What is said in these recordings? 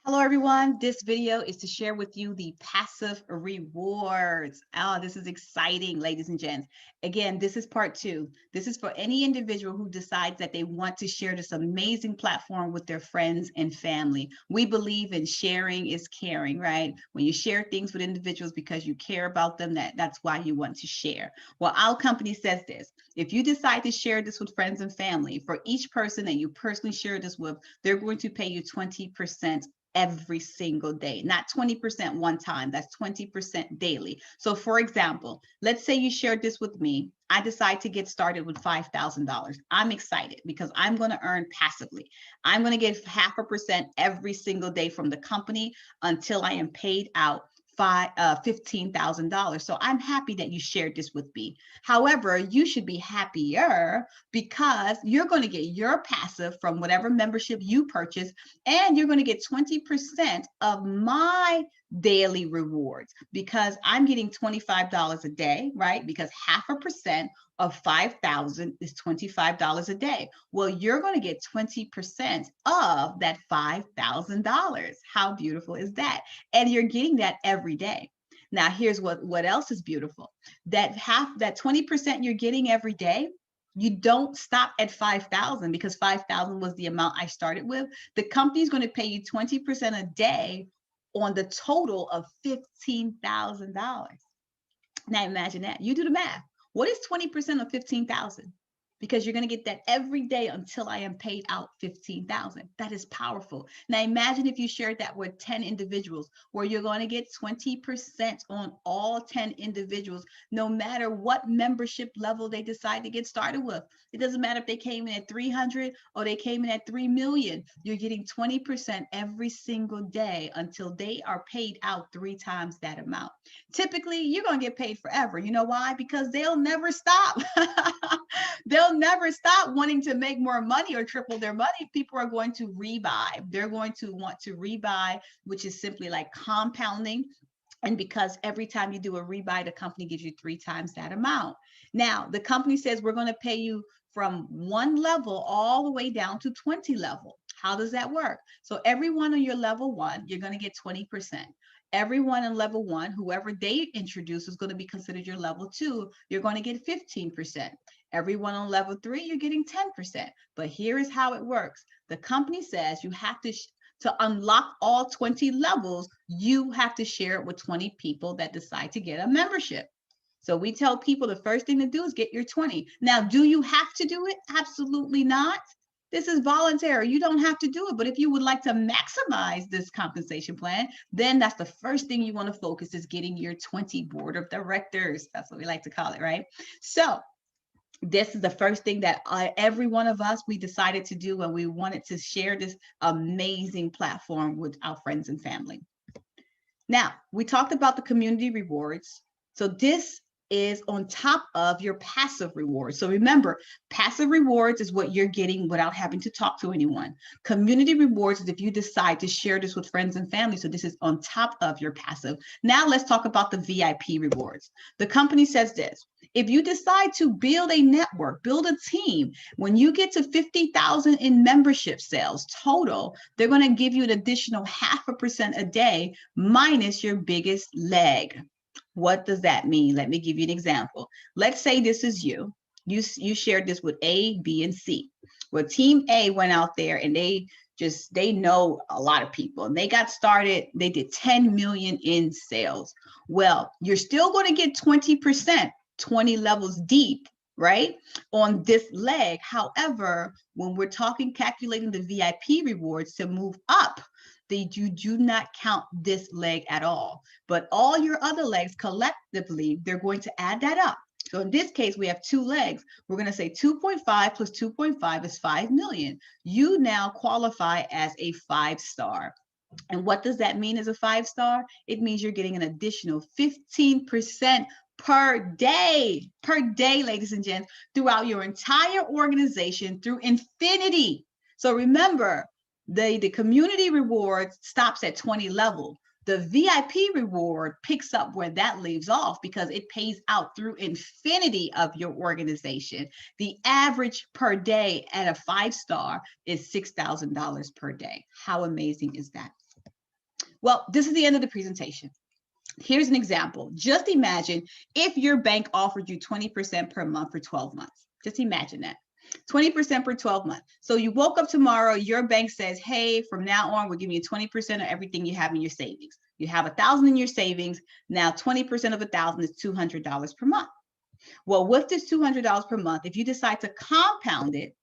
Hello, everyone. This video is to share with you the passive rewards. Oh, this is exciting, ladies and gents. Again, this is part two. This is for any individual who decides that they want to share this amazing platform with their friends and family. We believe in sharing is caring, right? When you share things with individuals because you care about them, that's why you want to share. Well, our company says this. If you decide to share this with friends and family, for each person that you personally share this with, they're going to pay you 20% every single day, not 20% one time. That's 20% daily. So for example, let's say you shared this with me. I decide to get started with $5,000. I'm excited because I'm going to earn passively. I'm going to get 0.5% every single day from the company until I am paid out $15,000. So I'm happy that you shared this with me. However, you should be happier because you're going to get your passive from whatever membership you purchase, and you're going to get 20% of my daily rewards because I'm getting $25 a day, right? Because 0.5% of 5,000 is $25 a day. Well, you're going to get 20% of that $5,000. How beautiful is that? And you're getting that every day. Now, here's what else is beautiful. That 20% you're getting every day, you don't stop at 5,000 because 5,000 was the amount I started with. The company is going to pay you 20% a day on the total of $15,000. Now imagine that. You do the math. What is 20% of 15,000? Because you're going to get that every day until I am paid out 15,000. That is powerful. Now imagine if you shared that with 10 individuals where you're going to get 20% on all 10 individuals, no matter what membership level they decide to get started with. It doesn't matter if they came in at 300 or they came in at 3 million. You're getting 20% every single day until they are paid out 3 times that amount. Typically, you're going to get paid forever. You know why? Because they'll never stop. They'll never stop wanting to make more money or triple their money. People are going to rebuy. They're going to want to rebuy, which is simply like compounding. And because every time you do a rebuy, the company gives you 3 times that amount. Now, the company says we're going to pay you from 1 level all the way down to 20 level. How does that work? So everyone on your level 1, you're going to get 20%. Everyone in level 1, whoever they introduce is going to be considered your level 2. You're going to get 15%. Everyone on level 3, you're getting 10%. But here is how it works. The company says you have to unlock all 20 levels, you have to share it with 20 people that decide to get a membership. So we tell people the first thing to do is get your 20. Now, do you have to do it? Absolutely not. This is voluntary. You don't have to do it. But if you would like to maximize this compensation plan, then that's the first thing you want to focus is getting your 20 board of directors. That's what we like to call it, right? So this is the first thing that every one of us, we decided to do when we wanted to share this amazing platform with our friends and family. Now, we talked about the community rewards. So this is on top of your passive rewards. So remember, passive rewards is what you're getting without having to talk to anyone. Community rewards is if you decide to share this with friends and family. So this is on top of your passive. Now let's talk about the VIP rewards. The company says this: if you decide to build a network, build a team, when you get to 50,000 in membership sales total, they're going to give you an additional 0.5% a day minus your biggest leg. What does that mean? Let me give you an example. Let's say this is you. You shared this with A, B, and C. Well, team A went out there and they know a lot of people and they got started. They did 10 million in sales. Well, you're still going to get 20%, 20 levels deep, right, on this leg. However, when we're calculating the VIP rewards to move up, you do not count this leg at all. But all your other legs collectively, they're going to add that up. So in this case, we have 2 legs. We're going to say 2.5 plus 2.5 is 5 million. You now qualify as a 5-star. And what does that mean as a 5-star? It means you're getting an additional 15% per day, ladies and gents, throughout your entire organization through infinity. So remember, the community reward stops at 20 level. The VIP reward picks up where that leaves off because it pays out through infinity of your organization. The average per day at a 5-star is $6,000 per day. How amazing is that? Well, this is the end of the presentation. Here's an example. Just imagine if your bank offered you 20% per month for 12 months. Just imagine that. 20% per 12 months. So you woke up tomorrow, your bank says, hey, from now on, we're giving you 20% of everything you have in your savings. You have $1,000 in your savings. Now 20% of $1,000 is $200 per month. Well, with this $200 per month, if you decide to compound it,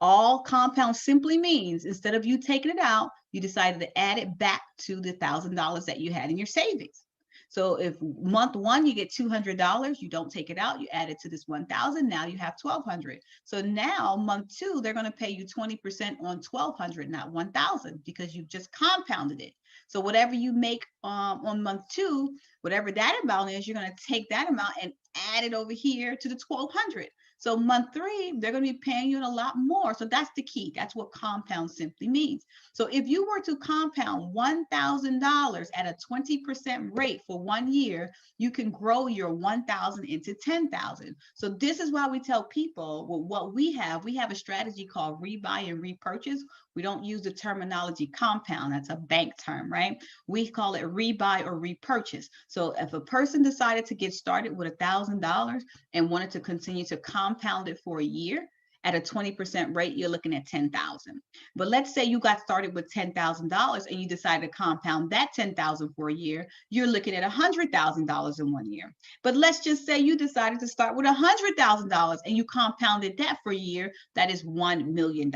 all compound simply means instead of you taking it out, you decided to add it back to the $1,000 that you had in your savings. So if month one, you get $200, you don't take it out, you add it to this 1,000, now you have 1,200. So now month two, they're going to pay you 20% on 1,200, not 1,000, because you've just compounded it. So whatever you make on month two, whatever that amount is, you're going to take that amount and add it over here to the 1,200. So month three, they're going to be paying you a lot more. So that's the key. That's what compound simply means. So if you were to compound $1,000 at a 20% rate for 1 year, you can grow your 1,000 into 10,000. So this is why we tell people, well, what we have a strategy called rebuy and repurchase. We don't use the terminology compound. That's a bank term, right? We call it rebuy or repurchase. So if a person decided to get started with $1,000 and wanted to continue to compound it for a year, at a 20% rate, you're looking at 10,000. But let's say you got started with $10,000 and you decided to compound that 10,000 for a year, you're looking at $100,000 in 1 year. But let's just say you decided to start with $100,000 and you compounded that for a year, that is $1 million.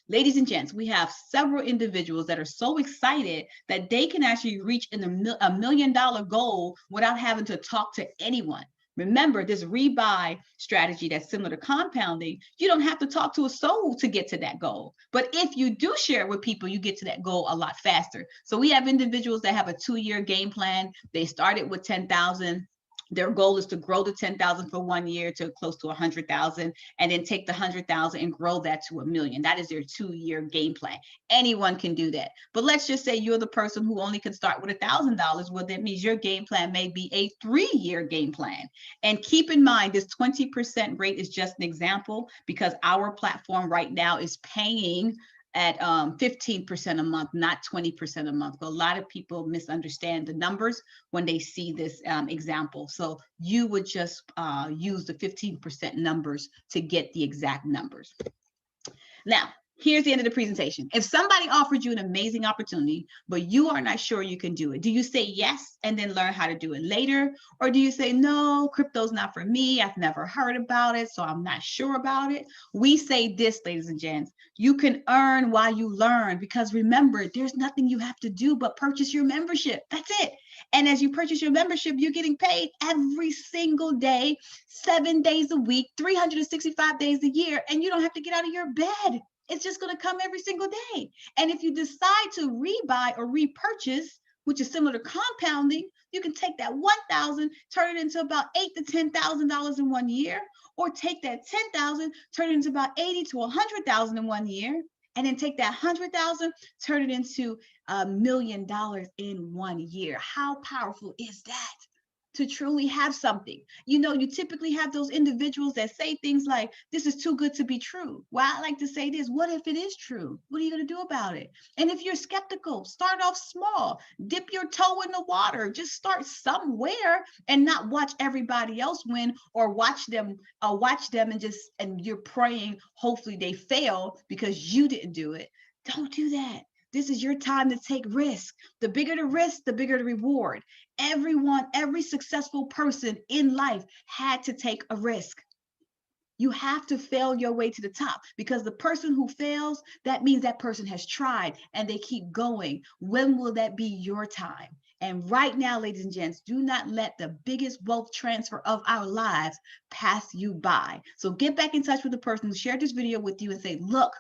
Ladies and gents, we have several individuals that are so excited that they can actually reach a $1 million goal without having to talk to anyone. Remember, this rebuy strategy that's similar to compounding, you don't have to talk to a soul to get to that goal. But if you do share it with people, you get to that goal a lot faster. So we have individuals that have a 2-year game plan. They started with 10,000. Their goal is to grow the 10,000 for 1 year to close to 100,000, and then take the 100,000 and grow that to $1 million. That is their 2-year game plan. Anyone can do that. But let's just say you're the person who only can start with $1,000. Well, that means your game plan may be a 3-year game plan. And keep in mind, this 20% rate is just an example, because our platform right now is paying at 15% a month, not 20% a month. But a lot of people misunderstand the numbers when they see this example. So you would just use the 15% numbers to get the exact numbers. Now, here's the end of the presentation. If somebody offered you an amazing opportunity, but you are not sure you can do it, do you say yes and then learn how to do it later? Or do you say, no, crypto's not for me. I've never heard about it, so I'm not sure about it. We say this, ladies and gents, you can earn while you learn, because remember, there's nothing you have to do but purchase your membership. That's it. And as you purchase your membership, you're getting paid every single day, 7 days a week, 365 days a year, and you don't have to get out of your bed. It's just going to come every single day. And if you decide to rebuy or repurchase, which is similar to compounding, you can take that 1,000, turn it into about $8,000 to $10,000 in 1 year, or take that 10,000, turn it into about $80,000 to $100,000 in 1 year, and then take that 100,000, turn it into $1 million in 1 year. How powerful is that? To truly have something. You know, you typically have those individuals that say things like, this is too good to be true. Well, I like to say this, what if it is true? What are you going to do about it? And if you're skeptical, start off small, dip your toe in the water, just start somewhere and not watch everybody else win, or watch them and you're praying, hopefully they fail because you didn't do it. Don't do that. This is your time to take risk. The bigger the risk, the bigger the reward. Every successful person in life had to take a risk. You have to fail your way to the top, because the person who fails, that means that person has tried and they keep going. When will that be your time? And right now, ladies and gents, do not let the biggest wealth transfer of our lives pass you by. So get back in touch with the person who shared this video with you and say, look,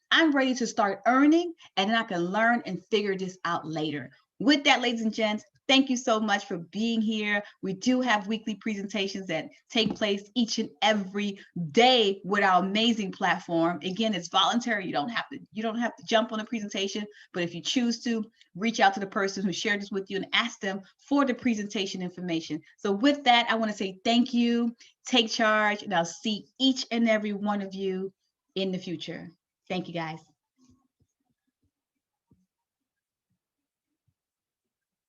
I'm ready to start earning, and then I can learn and figure this out later. With that, ladies and gents, thank you so much for being here. We do have weekly presentations that take place each and every day with our amazing platform. Again, it's voluntary. You don't have to jump on a presentation, but if you choose to, reach out to the person who shared this with you and ask them for the presentation information. So with that, I want to say thank you, take charge, and I'll see each and every one of you in the future. Thank you, guys.